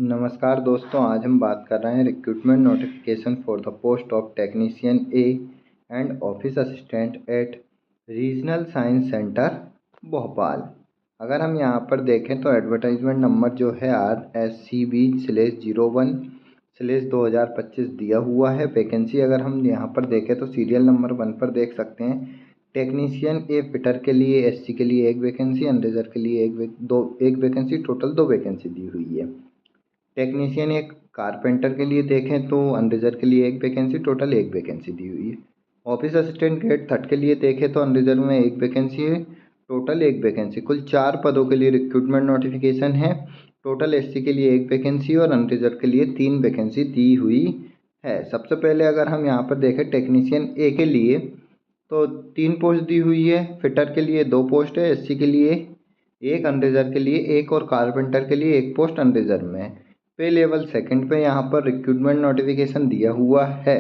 नमस्कार दोस्तों, आज हम बात कर रहे हैं recruitment notification for the post of technician A and office assistant eight regional science centre Bhopal. अगर हम यहाँ पर देखें तो एडवर्टाइजमेंट नंबर जो है RSCB/01/2025 दिया हुआ है। वैकेंसी अगर हम यहाँ पर देखें तो सीरियल नंबर 1 पर देख सकते हैं। टेक्नीशियन ए फिटर के लिए SC के लिए 1 वैकेंसी, अनरिजर्व के लिए एक वैकेंसी, टोटल 2 वैकेंसी दी हुई है। टेक्नीशियन एक कारपेंटर के लिए देखें तो अनरिजर्व के लिए 1 वैकेंसी, टोटल 1 वैकेंसी दी हुई है। ऑफिस असिस्टेंट ग्रेड 3 के लिए देखें तो अनरिजर्व में 1 वैकेंसी है, टोटल 1 वैकेंसी। कुल 4 पदों के लिए रिक्रूटमेंट नोटिफिकेशन है। टोटल SC के लिए 1 वैकेंसी और अनरिजर्व के लिए 3 वैकेंसी दी हुई है। सबसे पहले अगर हम यहाँ पर देखें टेक्नीशियन ए के लिए तो 3 पोस्ट दी हुई है। फिटर के लिए 2 पोस्ट है, SC के लिए 1, अनरिजर्व के लिए 1 और कारपेंटर के लिए 1 पोस्ट अनरिजर्व में है। पे लेवल 2nd पे यहाँ पर रिक्रूटमेंट नोटिफिकेशन दिया हुआ है।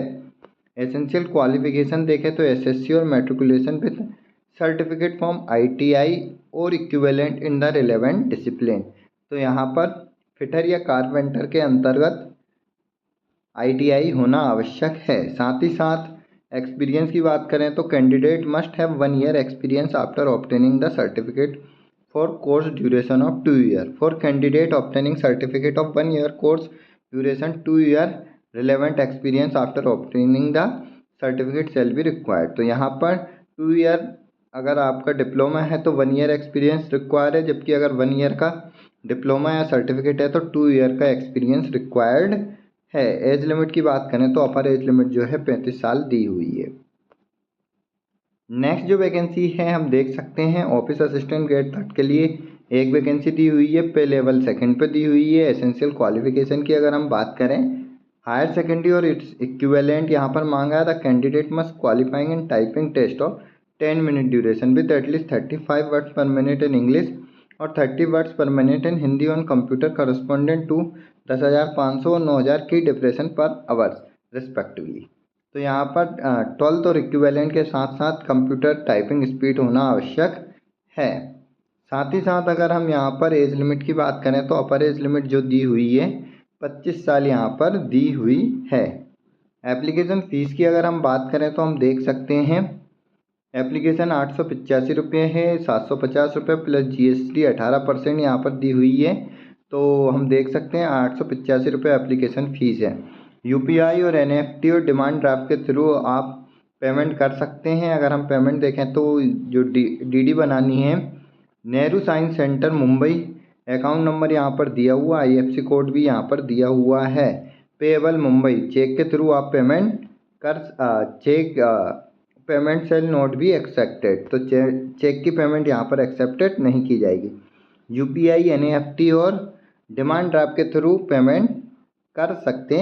एसेंशियल क्वालिफिकेशन देखें तो SSC और matriculation with certificate from ITI और equivalent in the relevant discipline. तो यहाँ पर फिटर या कारपेंटर के अंतर्गत ITI होना आवश्यक है। साथ ही साथ एक्सपीरियंस की बात करें तो candidate must have 1 year experience after obtaining the certificate for course duration of 2 year. For candidate obtaining certificate of 1 year course duration 2 year relevant experience after obtaining the certificate shall be required. तो यहाँ पर 2 year अगर आपका diploma है तो 1 year experience required है, जबकि अगर 1 ईयर का डिप्लोमा या सर्टिफिकेट है तो 2 ईयर का एक्सपीरियंस रिक्वायर्ड है। एज लिमिट की बात करें तो अपर एज लिमिट जो है 35 साल दी हुई है। नेक्स्ट जो वैकेंसी है हम देख सकते हैं ऑफिस असिस्टेंट ग्रेड 3 के लिए 1 वैकेंसी दी हुई है। पे लेवल 2nd पे दी हुई है। एसेंशियल क्वालिफिकेशन की अगर हम बात करें हायर सेकेंडरी और इट्स इक्विवेलेंट यहाँ पर मांगा है। The candidate must qualifying in typing test of 10 minute duration with at least 35 words per minute in English और 30 words per minute in Hindi on computer correspondent to 10,500 और 9,000 की डिप्रेशन पर आवर्स रिस्पेक्टिवली। तो यहाँ पर 12th और इक्विवेलेंट के साथ साथ कंप्यूटर टाइपिंग स्पीड होना आवश्यक है। साथ ही साथ अगर हम यहाँ पर एज लिमिट की बात करें तो अपर एज लिमिट जो दी हुई है 25 साल यहाँ पर दी हुई है। एप्लीकेशन फ़ीस की अगर हम बात करें तो हम देख सकते हैं एप्लीकेशन 885 रुपये है, 750 रुपये प्लस GST 18% यहाँ पर दी हुई है। तो हम देख सकते हैं 885 रुपये एप्लीकेशन फ़ीस है। UPI और NEFT और डिमांड ड्राफ्ट के थ्रू आप पेमेंट कर सकते हैं। अगर हम पेमेंट देखें तो जो DD बनानी है Nehru science centre Mumbai, account number यहाँ पर दिया हुआ, IFSC कोड भी यहाँ पर दिया हुआ है। पेएबल मुंबई, चेक के थ्रू आप पेमेंट कर पेमेंट सेल नोट भी एक्सेप्टेड, तो चेक की पेमेंट यहाँ पर एक्सेप्टेड नहीं की जाएगी। UPI NEFT और डिमांड ड्राफ्ट के थ्रू पेमेंट कर सकते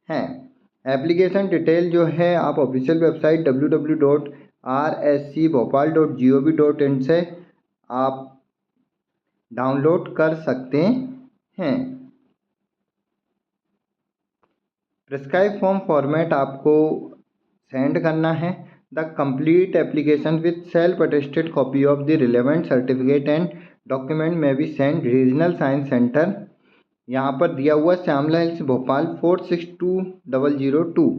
हैं। एप्लीकेशन डिटेल जो है आप ऑफिशियल वेबसाइट www.rscbhopal.gov.in से आप डाउनलोड कर सकते हैं। प्रिस्क्राइब फॉर्म फॉर्मेट आपको सेंड करना है। The complete application with self attested copy of the relevant certificate and document may be send regional science centre, यहाँ पर दिया हुआ श्यामला हिल्स भोपाल 462002।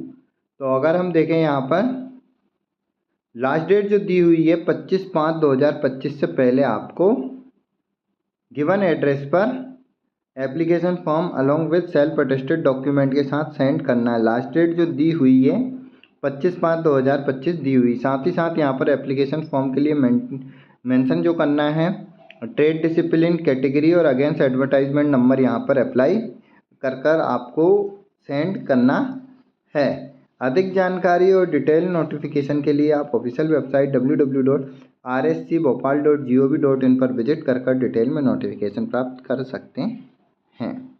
तो अगर हम देखें यहाँ पर लास्ट डेट जो दी हुई है 25/5/2025 से पहले आपको गिवन एड्रेस पर application form along with self attested document के साथ सेंड करना है। लास्ट डेट जो दी हुई है 25/5/2025 दी हुई। साथ ही साथ यहाँ पर एप्लीकेशन फॉर्म के लिए मेंशन जो करना है ट्रेड डिसिप्लिन कैटेगरी और अगेंस्ट एडवर्टाइजमेंट नंबर यहाँ पर अप्लाई कर आपको सेंड करना है। अधिक जानकारी और डिटेल नोटिफिकेशन के लिए आप ऑफिशियल वेबसाइट www.rscbhopal.gov.in पर विजिट कर डिटेल में नोटिफिकेशन प्राप्त कर सकते हैं।